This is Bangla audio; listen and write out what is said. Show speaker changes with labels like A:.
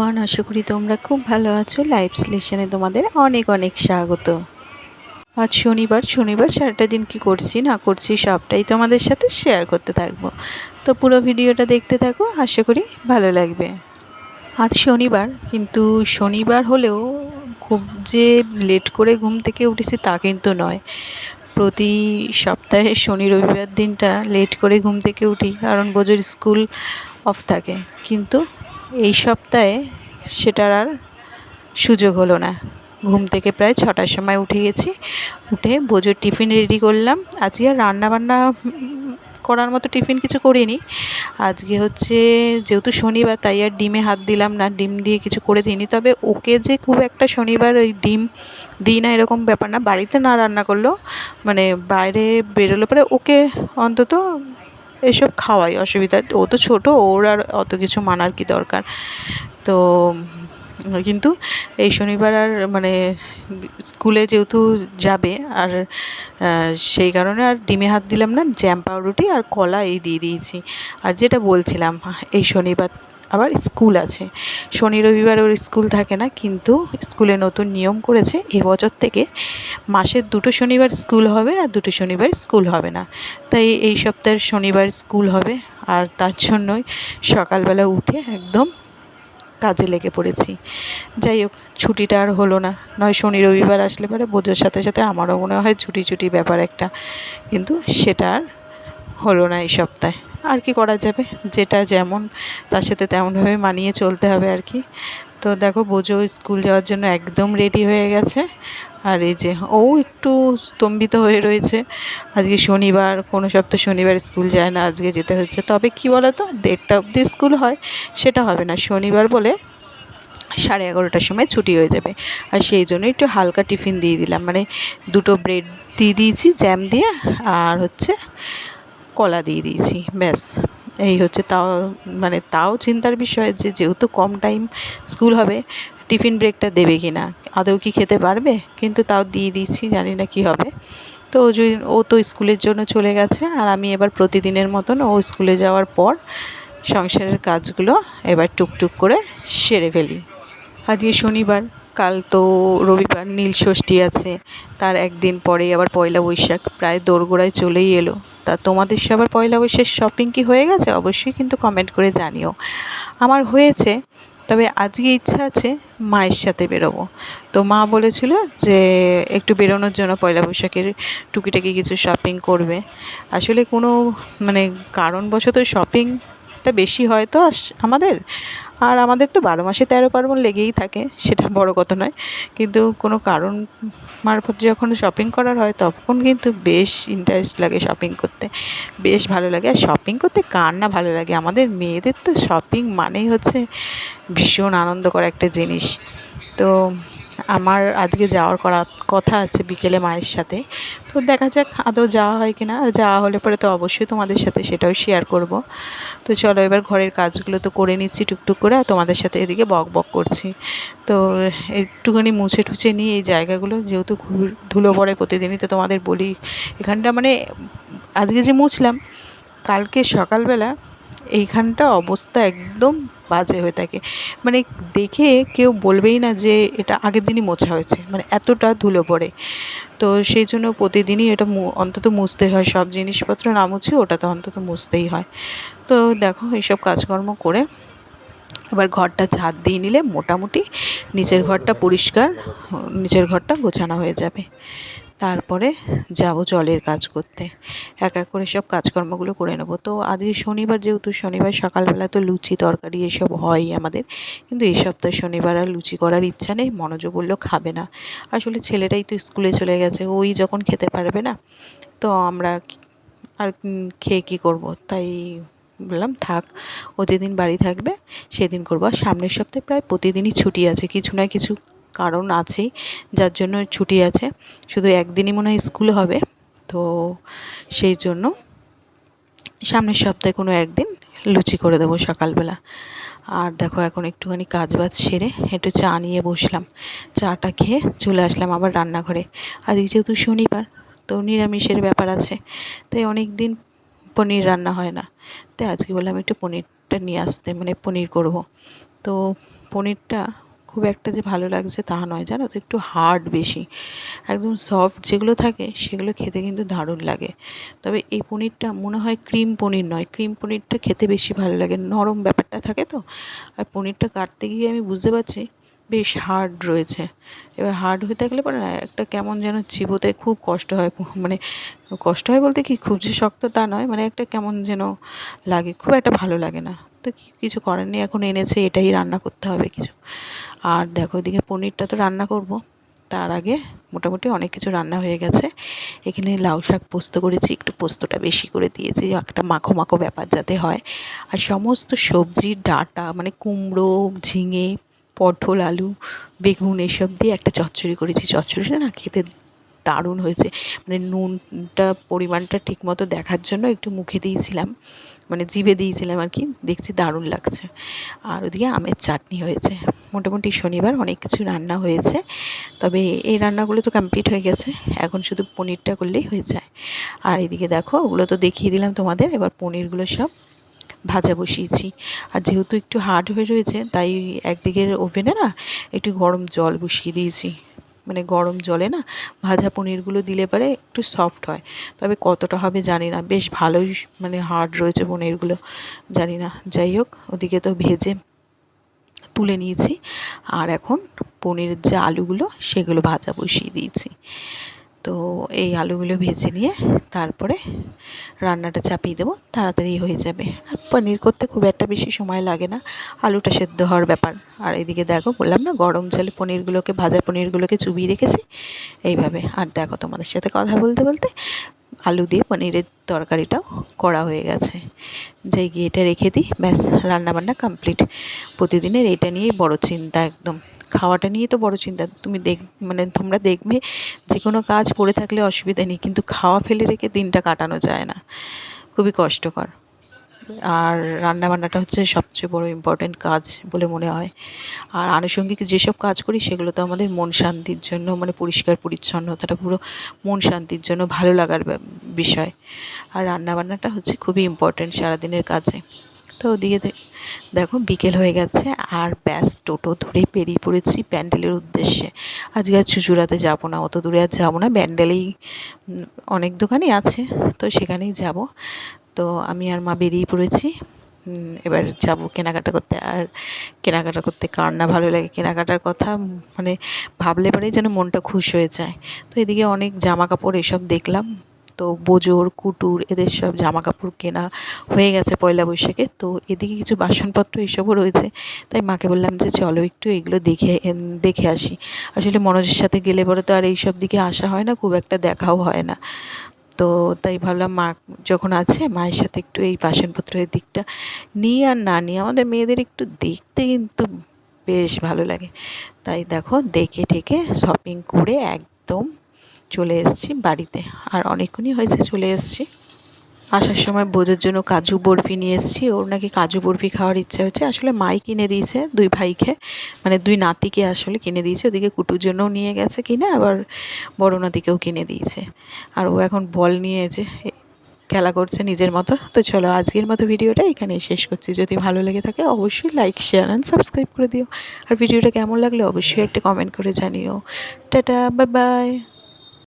A: এভরিওয়ান, আশা করি তোমরা খুব ভালো আছো। লাইভ স্লেশনে তোমাদের অনেক অনেক স্বাগত। আজ শনিবার সারাটা দিন কি করছি না করছি সবটাই তোমাদের সাথে শেয়ার করতে থাকবো। তো পুরো ভিডিওটা দেখতে থাকো, আশা করি ভালো লাগবে। আজ শনিবার, কিন্তু শনিবার হলেও খুব যে লেট করে ঘুম থেকে উঠেছি তা কিন্তু নয়। প্রতি সপ্তাহে শনি রবিবার দিনটা লেট করে ঘুম থেকে উঠি, কারণ বোঝোর স্কুল অফ থাকে। কিন্তু এই সপ্তাহে সেটার আর সুযোগ হলো না। ঘুম থেকে প্রায় 6টার সময় উঠে গেছি। উঠে বোঝোর টিফিন রেডি করলাম। আজকে আর রান্নাবান্না করার মতো টিফিন কিছু করিনি। আজকে হচ্ছে যেহেতু শনিবার, তাই আর ডিমে হাত দিলাম না, ডিম দিয়ে কিছু করে দিইনি। তবে ওকে যে খুব একটা শনিবার ওই ডিম দিই না এরকম ব্যাপার না। বাড়িতে না রান্না করলেও মানে বাইরে বেরোলে পরে ওকে অন্তত এসব খাওয়াই, অসুবিধা। ও তো ছোটো, ওর আর অত কিছু মানার কি দরকার। তো কিন্তু এই শনিবার আর মানে স্কুলে যেহেতু যাবে, আর সেই কারণে আর ডিমে হাত দিলাম না। জ্যাম পাউরুটি আর কলা এই দিয়ে দিয়েছি। আর যেটা বলছিলাম, এই শনিবার আবার স্কুল আছে। শনি রবিবার ওর স্কুল থাকে না, কিন্তু স্কুলে নতুন নিয়ম করেছে এবছর থেকে মাসের 2টো শনিবার স্কুল হবে আর 2টো শনিবার স্কুল হবে না। তাই এই সপ্তাহের শনিবার স্কুল হবে, আর তার জন্যই সকালবেলা উঠে একদম কাজে লেগে পড়েছি। যাই হোক, ছুটিটা আর হলো না। নয় শনি রবিবার আসলে পরে বোঝোর সাথে সাথে আমারও মনে হয় ছুটি ব্যাপার একটা, কিন্তু সেটা আর হলো না এই সপ্তাহে। আর কি করা যাবে, যেটা যেমন তার সাথে তেমনভাবে মানিয়ে চলতে হবে আর কি। তো দেখো, বোঝো স্কুল যাওয়ার জন্য একদম রেডি হয়ে গেছে। আর এই যে ও একটু স্তম্ভিত হয়ে রয়েছে। আজকে শনিবার, কোনো সপ্তাহ শনিবার স্কুল যায় না, আজকে যেতে হচ্ছে। তবে কি বলো তো, 1:30 অবধি স্কুল হয়, সেটা হবে না। শনিবার বলে 11:30টার সময় ছুটি হয়ে যাবে। আর সেই জন্য একটু হালকা টিফিন দিয়ে দিলাম, মানে 2টো ব্রেড দিয়ে দিয়েছি জ্যাম দিয়ে, আর হচ্ছে কলা দিয়ে দিয়েছি, ব্যাস। এই হচ্ছে। তাও চিন্তার বিষয় যে যেহেতু কম টাইম স্কুল হবে, টিফিন ব্রেকটা দেবে কি না, আদৌ কি খেতে পারবে। কিন্তু তাও দিয়ে দিচ্ছি, জানি না কি হবে। তো ও তো স্কুলের জন্য চলে গেছে, আর আমি এবার প্রতিদিনের মতন ও স্কুলে যাওয়ার পর সংসারের কাজগুলো এবার টুকটুক করে সেরে ফেলি। আজকে শনিবার, কাল তো রবিবার, নীলষষ্ঠী আছে। তার একদিন পরেই আবার পয়লা বৈশাখ, প্রায় দোরগোড়ায় চলেই এলো। তা তোমাদের সবার পয়লা বৈশাখ শপিং কি হয়ে গেছে? অবশ্যই কিন্তু কমেন্ট করে জানিও। আমার হয়েছে, তবে আজকে ইচ্ছা আছে মায়ের সাথে বেরোবো। তো মা বলেছিল যে একটু বেরোনোর জন্য পয়লা বৈশাখের টুকিটাকি কিছু শপিং করবে। আসলে কোনো মানে কারণবশত শপিংটা বেশি হয় তো আমাদের। আর আমাদের তো 12 মাসে 13 পার্বণ লেগেই থাকে, সেটা বড় কথা নয়। কিন্তু কোনো কারণ মারফত যখন শপিং করার হয়, তখন কিন্তু বেশ ইন্টারেস্ট লাগে শপিং করতে, বেশ ভালো লাগে। আর শপিং করতে কার না ভালো লাগে, আমাদের মেয়েদের তো শপিং মানেই হচ্ছে ভীষণ আনন্দকর একটা জিনিস। তো আমার আজকে যাওয়ার কথা আছে বিকেলে মায়ের সাথে। তো দেখা যাক আদৌ যাওয়া হয় কি না। আর যাওয়া হলে পরে তো অবশ্যই তোমাদের সাথে সেটাও শেয়ার করব। তো চলো, এবার ঘরের কাজগুলো তো করে নিচ্ছি টুকটুক করে, আর তোমাদের সাথে এদিকে বক করছি। তো একটুখানি মুছে টুছে নিই এই জায়গাগুলো, যেহেতু খুব ধুলো পড়ে প্রতিদিনই, তো তোমাদের বলি এখানটা মানে আজকে যে মুছলাম, কালকে সকালবেলা এইখানটা অবস্থা একদম বাজে হয়ে থাকে। মানে দেখে কেউ বলবেই না যে এটা আগের দিনই মোছা হয়েছে, মানে এতটা ধুলো পড়ে। তো সেই জন্য প্রতিদিনই এটা অন্তত মুছতে হয়। সব জিনিসপত্র না মুছে ওটা তো অন্তত মুছতেই হয়। তো দেখো, এইসব কাজকর্ম করে এবার ঘরটা ঝাড় দিয়ে নিলে মোটামুটি নিচের ঘরটা পরিষ্কার, নিচের ঘরটা গোছানো হয়ে যাবে। তারপরে যাব জলের কাজ করতে, এক এক করে সব কাজকর্মগুলো করে নেব। তো আজকে শনিবার, যেহেতু শনিবার সকালবেলা তো লুচি তরকারি এসব হয়ই আমাদের। কিন্তু এই সপ্তাহে শনিবার আর লুচি করার ইচ্ছা নেই। মনোজ বললো খাবে না। আসলে ছেলেটাই তো স্কুলে চলে গেছে, ওই যখন খেতে পারবে না, তো আমরা আর খেয়ে কী করব। তাই বললাম থাক, ও যেদিন বাড়ি থাকবে সেদিন করবো। আর সামনের সপ্তাহে প্রায় প্রতিদিনই ছুটি আছে, কিছু না কিছু কারণ আছেই যার জন্য ছুটি আছে। শুধু একদিনই মনে হয় স্কুল হবে। তো সেই জন্য সামনের সপ্তাহে কোনো একদিন লুচি করে দেবো সকালবেলা। আর দেখো, এখন একটুখানি কাজ বাজ সেরে একটু চা নিয়ে বসলাম। চাটা খেয়ে চলে আসলাম আবার রান্নাঘরে। আজকে যেহেতু শনিবার, তো নিরামিষের ব্যাপার আছে, তাই অনেক দিন পনির রান্না হয় না। তাই আজকে বললাম একটু পনিরটা নিয়ে আসতে, মানে পনির করব। তো পনিরটা খুব একটা যে ভালো লাগছে তা নয়, জানো তো, একটু হার্ড বেশি। একদম সফট যেগুলো থাকে সেগুলো খেতে কিন্তু দারুণ লাগে। তবে এই পনিরটা মনে হয় ক্রিম পনির নয়, ক্রিম পনিরটা খেতে বেশি ভালো লাগে, নরম ব্যাপারটা থাকে তো। আর পনিরটা কাটতে গিয়ে আমি বুঝতে পারছি বেশ হার্ড রয়েছে। এবার হার্ড হয়ে থাকলে পরে না একটা কেমন যেন চিবোতে খুব কষ্ট হয়, মানে কষ্ট হয় বলতে কি খুব যে শক্ত তা নয়, মানে একটা কেমন যেন লাগে, খুব একটা ভালো লাগে না। তো কিছু করার নেই, এখন এনেছে এটাই রান্না করতে হবে কিছু। আর দেখো এদিকে পনিরটা তো রান্না করব, তার আগে মোটামুটি অনেক কিছু রান্না হয়ে গেছে। এখানে লাউ শাক পোস্ত করেছি, একটু পোস্তটা বেশি করে দিয়েছি, একটা মাখো মাখো ব্যাপার যাতে হয়। আর সমস্ত সবজির ডাঁটা মানে কুমড়ো, ঝিঙে, পটল, আলু, বেগুন এসব দিয়ে একটা চচ্চড়ি করেছি। চচ্চড়িটা না খেতে দারুণ হয়েছে। মানে নুনটা পরিমাণটা ঠিকমতো দেখার জন্য একটু মুখে দিয়েছিলাম, মানে জিভে দিয়েছিলাম আর কি, দেখছি দারুণ লাগছে। আর ওদিকে আমের চাটনি হয়েছে। মোটামুটি শনিবার অনেক কিছু রান্না হয়েছে, তবে এই রান্নাগুলো তো কমপ্লিট হয়ে গেছে, এখন শুধু পনিরটা করলেই হয়ে যায়। আর এদিকে দেখো ওগুলো তো দেখিয়ে দিলাম তোমাদের, এবার পনিরগুলো সব ভাজা বসিয়েছি। আর যেহেতু একটু হার্ড হয়ে রয়েছে তাই একদিকের ওভেনে না একটু গরম জল বসিয়ে দিয়েছি, মানে গরম জলে না ভাজা পনিরগুলো দিলে পরে একটু সফট হয়। তবে কতটা হবে জানি না, বেশ ভালোই মানে হার্ড রয়েছে পনিরগুলো, জানি না। যাই হোক, ওদিকে তো ভেজে তুলে নিয়েছি, আর এখন পনিরের যে আলুগুলো সেগুলো ভাজা বসিয়ে দিয়েছি। তো এই আলুগুলো ভেজে নিয়ে তারপরে রান্নাটা চাপিয়ে দেবো, তাড়াতাড়ি হয়ে যাবে। আর পনির করতে খুব একটা বেশি সময় লাগে না, আলুটা সেদ্ধ হওয়ার ব্যাপার। আর এদিকে দেখো বললাম না গরম জলে পনিরগুলোকে, ভাজা পনিরগুলোকে চুবিয়ে রেখেছি এইভাবে। আর দেখো তোমাদের সাথে কথা বলতে বলতে আলু দিয়ে পনিরের তরকারিটাও করা হয়ে গেছে। যাই গিয়ে এটা রেখে দিই, ব্যাস রান্নাবান্না কমপ্লিট। প্রতিদিনের এটা নিয়েই বড় চিন্তা, একদম খাওয়াটা নিয়ে তো বড় চিন্তা। তুমি মানে তোমরা দেখবে যে কোনো কাজ পড়ে থাকলে অসুবিধা নেই, কিন্তু খাওয়া ফেলে রেখে দিনটা কাটানো যায় না, খুবই কষ্টকর। আর রান্নাবান্নাটা হচ্ছে সবচেয়ে বড় ইম্পর্ট্যান্ট কাজ বলে মনে হয়। আর আনুষঙ্গিক যেসব কাজ করি সেগুলো তো আমাদের মন শান্তির জন্য, মানে পরিষ্কার পরিচ্ছন্নতাটা পুরো মন শান্তির জন্য, ভালো লাগার বিষয়। আর রান্নাবান্নাটা হচ্ছে খুবই ইম্পর্ট্যান্ট সারাদিনের কাজে। তো ওদিকে দেখো বিকেল হয়ে গেছে, আর ব্যাস টোটো ধরে বেরিয়ে পড়েছি প্যান্ডেলের উদ্দেশ্যে। আজকে আর চুঁচুড়াতে যাবো না, অত দূরে আর যাবো না, ব্যান্ডেলেই অনেক দোকানই আছে, তো সেখানেই যাব। তো আমি আর মা বেরিয়ে পড়েছি, এবার যাব কেনাকাটা করতে। আর কেনাকাটা করতে কার না ভালো লাগে, কেনাকাটার কথা মানে ভাবলে পরেই যেন মনটা খুশ হয়ে যায়। তো এদিকে অনেক জামা কাপড় এসব দেখলাম, তো বোজোর কুটুর এদের সব জামা কাপড় কেনা হয়ে গেছে পয়লা বৈশাখে। তো এদিকে কিছু বাসনপত্র এসবও রয়েছে, তাই মাকে বললাম যে চলো একটু এগুলো দেখে আসি। আসলে মনোজের সাথে গেলে পরে তো আর এইসব দিকে আসা হয় না, খুব একটা দেখাও হয় না। তো তাই ভাবলাম মা যখন আছে মায়ের সাথে একটু এই বাসনপত্রের দিকটা নিই। আর না নিই, আমাদের মেয়েদের একটু দেখতে কিন্তু বেশ ভালো লাগে। তাই দেখো দেখে টেকে শপিং করে একদম চলে এসেছি বাড়িতে। আর অনেকক্ষণই হয়েছে চলে এসেছি। আসার সময় বোঝার জন্য কাজু বরফি নিয়ে এসেছি, ওর নাকি কাজু বরফি খাওয়ার ইচ্ছা হচ্ছে। আসলে মাই কিনে দিয়েছে দুই ভাইকে, মানে দুই নাতিকে আসলে কিনে দিয়েছে। ওদিকে কুটুর জন্যও নিয়ে গেছে কিনে, আবার বড় নাতিকেও কিনে দিয়েছে। আর ও এখন বল নিয়ে যে খেলা করছে নিজের মতো। তো চলো আজকের মতো ভিডিওটা এখানেই শেষ করছি। যদি ভালো লেগে থাকে অবশ্যই লাইক, শেয়ার অ্যান্ড সাবস্ক্রাইব করে দিও। আর ভিডিওটা কেমন লাগলে অবশ্যই একটা কমেন্ট করে জানিও। Tata, bye bye.